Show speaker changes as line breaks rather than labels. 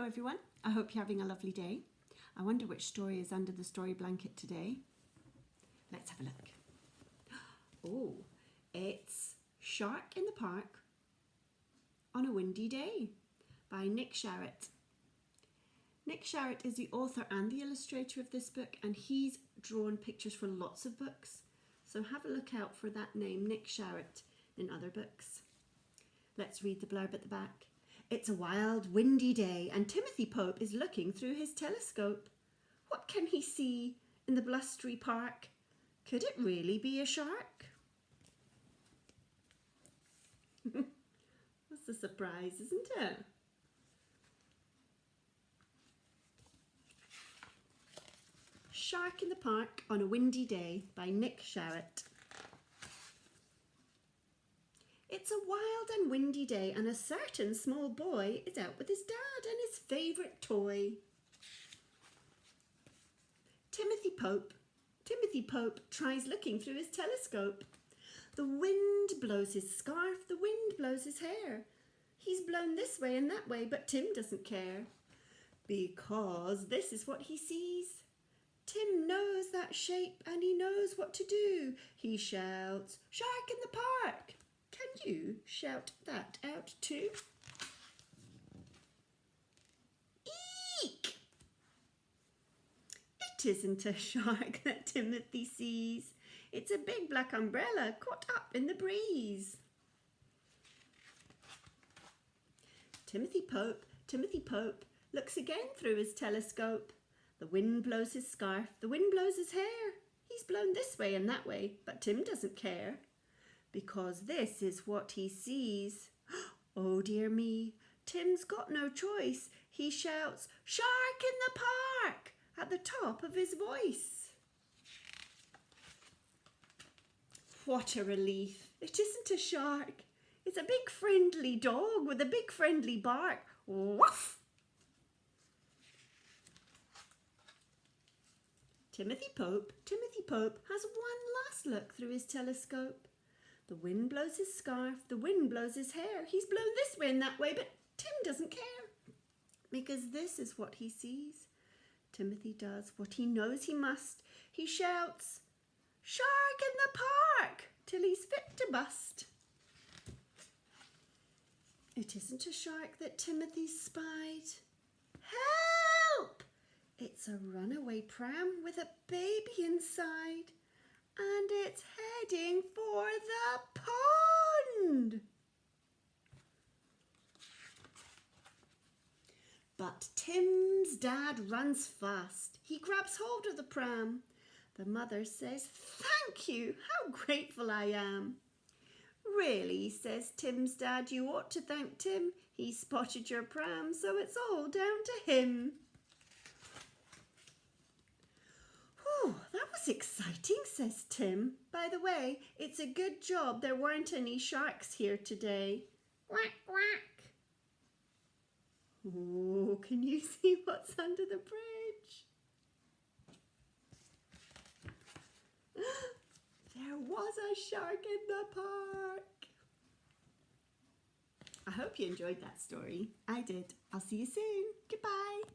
Hello everyone, I hope you're having a lovely day. I wonder which story is under the story blanket today. Let's have a look. Oh, it's Shark in the Park on a Windy Day by Nick Sharratt. Nick Sharratt is the author and the illustrator of this book, and he's drawn pictures for lots of books. So have a look out for that name, Nick Sharratt, in other books. Let's read the blurb at the back. It's a wild, windy day, and Timothy Pope is looking through his telescope. What can he see in the blustery park? Could it really be a shark? That's a surprise, isn't it? Shark in the Park on a Windy Day by Nick Sharratt. It's a wild and windy day, and a certain small boy is out with his dad and his favourite toy. Timothy Pope tries looking through his telescope. The wind blows his scarf, the wind blows his hair. He's blown this way and that way, but Tim doesn't care, because this is what he sees. Tim knows that shape and he knows what to do. He shouts, "Shark in the park!" Can you shout that out too? Eek! It isn't a shark that Timothy sees. It's a big black umbrella caught up in the breeze. Timothy Pope looks again through his telescope. The wind blows his scarf, the wind blows his hair. He's blown this way and that way, but Tim doesn't care, because this is what he sees. Oh dear me, Tim's got no choice. He shouts, "Shark in the park!" at the top of his voice. What a relief. It isn't a shark. It's a big friendly dog with a big friendly bark. Woof! Timothy Pope has one last look through his telescope. The wind blows his scarf, the wind blows his hair. He's blown this way and that way, but Tim doesn't care, because this is what he sees. Timothy does what he knows he must. He shouts, "Shark in the park!" till he's fit to bust. It isn't a shark that Timothy spied. Help! It's a runaway pram with a baby inside, and it's heading for the pond. But Tim's dad runs fast. He grabs hold of the pram. The mother says, "Thank you, how grateful I am." "Really," says Tim's dad, "you ought to thank Tim. He spotted your pram, so it's all down to him." That was exciting, says Tim. "By the way, it's a good job there weren't any sharks here today." Quack, quack. Oh, can you see what's under the bridge? There was a shark in the park. I hope you enjoyed that story. I did. I'll see you soon. Goodbye.